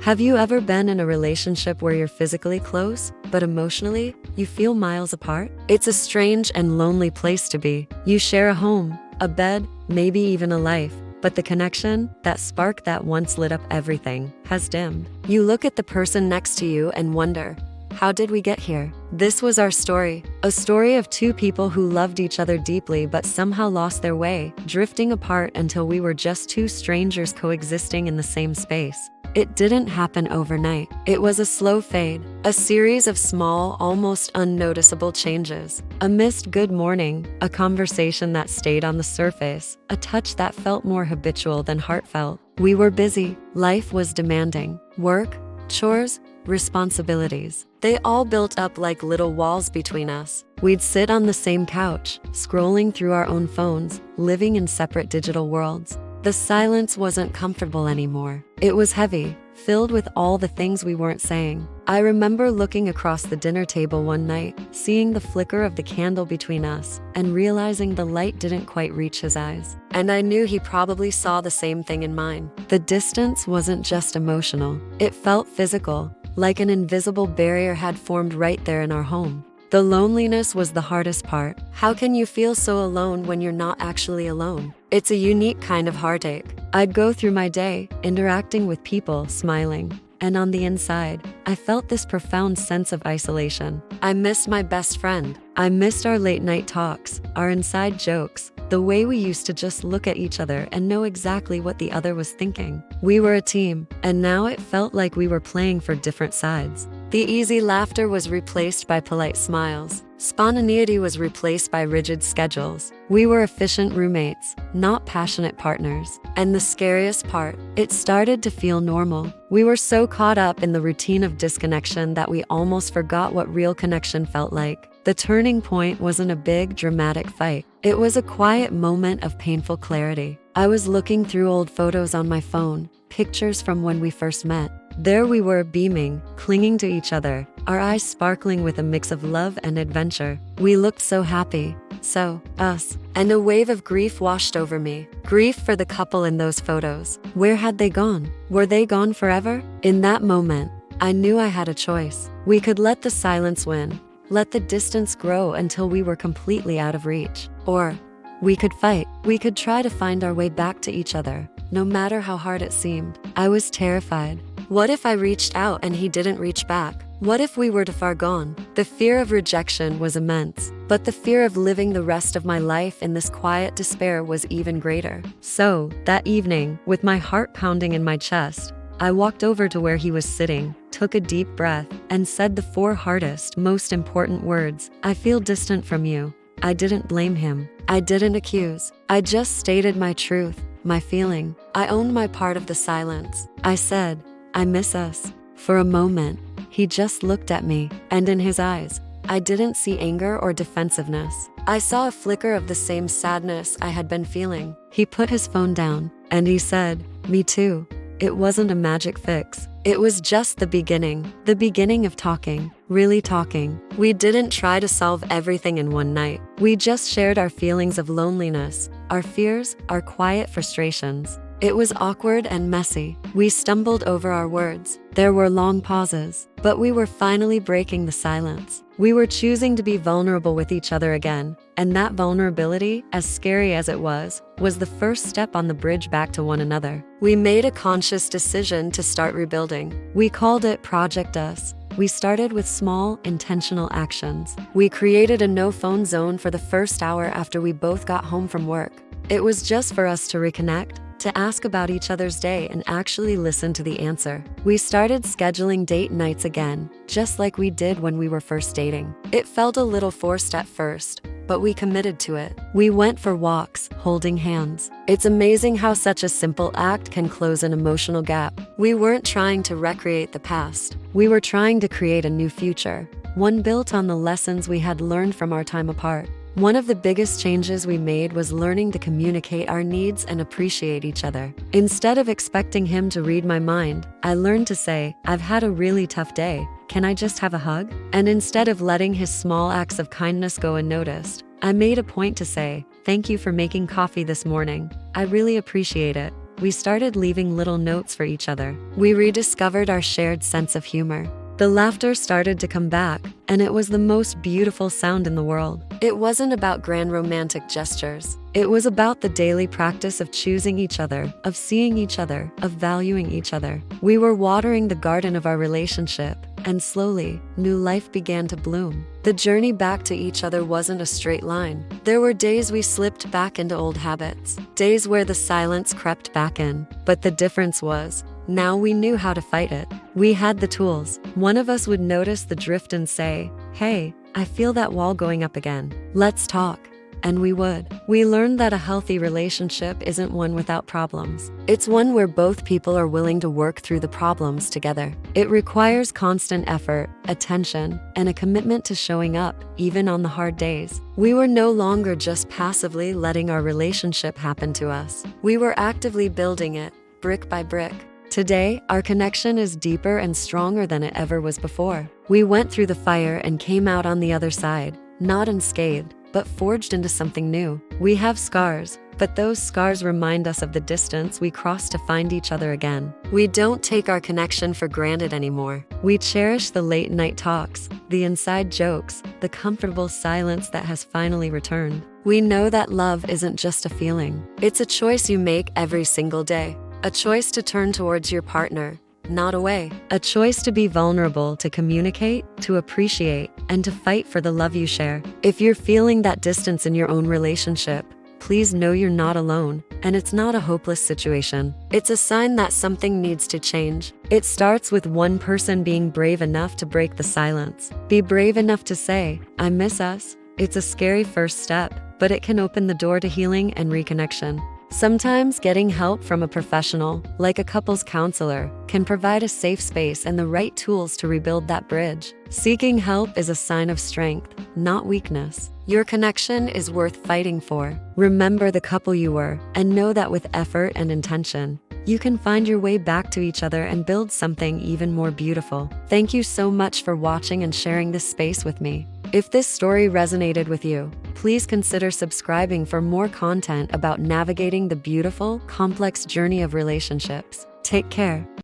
Have you ever been in a relationship where you're physically close, but emotionally, you feel miles apart? It's a strange and lonely place to be. You share a home, a bed, maybe even a life, but the connection, that spark that once lit up everything, has dimmed. You look at the person next to you and wonder, how did we get here? This was our story. A story of two people who loved each other deeply but somehow lost their way, drifting apart until we were just two strangers coexisting in the same space. It didn't happen overnight. It was a slow fade, a series of small, almost unnoticeable changes. A missed good morning, a conversation that stayed on the surface, a touch that felt more habitual than heartfelt. We were busy. Life was demanding. Work, chores, responsibilities. They all built up like little walls between us. We'd sit on the same couch, scrolling through our own phones, living in separate digital worlds. The silence wasn't comfortable anymore. It was heavy, filled with all the things we weren't saying. I remember looking across the dinner table one night, seeing the flicker of the candle between us, and realizing the light didn't quite reach his eyes. And I knew he probably saw the same thing in mine. The distance wasn't just emotional. It felt physical, like an invisible barrier had formed right there in our home. The loneliness was the hardest part. How can you feel so alone when you're not actually alone? It's a unique kind of heartache. I'd go through my day, interacting with people, smiling. And on the inside, I felt this profound sense of isolation. I missed my best friend. I missed our late night talks, our inside jokes, the way we used to just look at each other and know exactly what the other was thinking. We were a team, and now it felt like we were playing for different sides. The easy laughter was replaced by polite smiles. Spontaneity was replaced by rigid schedules. We were efficient roommates, not passionate partners. And the scariest part, it started to feel normal. We were so caught up in the routine of disconnection that we almost forgot what real connection felt like. The turning point wasn't a big, dramatic fight. It was a quiet moment of painful clarity. I was looking through old photos on my phone, pictures from when we first met. There we were, beaming, clinging to each other, our eyes sparkling with a mix of love and adventure. We looked so happy, so us. And a wave of grief washed over me. Grief for the couple in those photos. Where had they gone? Were they gone forever? In that moment, I knew I had a choice. We could let the silence win, let the distance grow until we were completely out of reach. Or we could fight. We could try to find our way back to each other, no matter how hard it seemed. I was terrified. What if I reached out and he didn't reach back? What if we were too far gone? The fear of rejection was immense, but the fear of living the rest of my life in this quiet despair was even greater. So, that evening, with my heart pounding in my chest, I walked over to where he was sitting, took a deep breath, and said the four hardest, most important words. I feel distant from you. I didn't blame him. I didn't accuse. I just stated my truth, my feeling. I owned my part of the silence. I said, I miss us. For a moment, he just looked at me, and in his eyes, I didn't see anger or defensiveness. I saw a flicker of the same sadness I had been feeling. He put his phone down, and he said, me too. It wasn't a magic fix. It was just the beginning of talking, really talking. We didn't try to solve everything in one night. We just shared our feelings of loneliness, our fears, our quiet frustrations. It was awkward and messy. We stumbled over our words. There were long pauses, but we were finally breaking the silence. We were choosing to be vulnerable with each other again, and that vulnerability, as scary as it was the first step on the bridge back to one another. We made a conscious decision to start rebuilding. We called it Project Us. We started with small, intentional actions. We created a no-phone zone for the first hour after we both got home from work. It was just for us to reconnect, to ask about each other's day and actually listen to the answer. We started scheduling date nights again, just like we did when we were first dating. It felt a little forced at first, but we committed to it. We went for walks, holding hands. It's amazing how such a simple act can close an emotional gap. We weren't trying to recreate the past. We were trying to create a new future, one built on the lessons we had learned from our time apart. One of the biggest changes we made was learning to communicate our needs and appreciate each other. Instead of expecting him to read my mind, I learned to say, I've had a really tough day. Can I just have a hug? And instead of letting his small acts of kindness go unnoticed, I made a point to say, thank you for making coffee this morning. I really appreciate it. we started leaving little notes for each other. We rediscovered our shared sense of humor. The laughter started to come back, and it was the most beautiful sound in the world. It wasn't about grand romantic gestures. It was about the daily practice of choosing each other, of seeing each other, of valuing each other. We were watering the garden of our relationship, and slowly, new life began to bloom. The journey back to each other wasn't a straight line. There were days we slipped back into old habits, days where the silence crept back in. But the difference was, now we knew how to fight it. We had the tools. One of us would notice the drift and say, "Hey, I feel that wall going up again. Let's talk." And we would. We learned that a healthy relationship isn't one without problems. It's one where both people are willing to work through the problems together. It requires constant effort, attention, and a commitment to showing up, even on the hard days. We were no longer just passively letting our relationship happen to us. We were actively building it, brick by brick. Today, our connection is deeper and stronger than it ever was before. We went through the fire and came out on the other side, not unscathed, but forged into something new. We have scars, but those scars remind us of the distance we crossed to find each other again. We don't take our connection for granted anymore. We cherish the late night talks, the inside jokes, the comfortable silence that has finally returned. We know that love isn't just a feeling. It's a choice you make every single day. A choice to turn towards your partner, not away. A choice to be vulnerable, to communicate, to appreciate, and to fight for the love you share. If you're feeling that distance in your own relationship, please know you're not alone, and it's not a hopeless situation. It's a sign that something needs to change. It starts with one person being brave enough to break the silence. Be brave enough to say, "I miss us." It's a scary first step, but it can open the door to healing and reconnection. Sometimes getting help from a professional, like a couples counselor, can provide a safe space and the right tools to rebuild that bridge. Seeking help is a sign of strength, not weakness. Your connection is worth fighting for. Remember the couple you were, and know that with effort and intention, you can find your way back to each other and build something even more beautiful. Thank you so much for watching and sharing this space with me. If this story resonated with you, please consider subscribing for more content about navigating the beautiful, complex journey of relationships. Take care.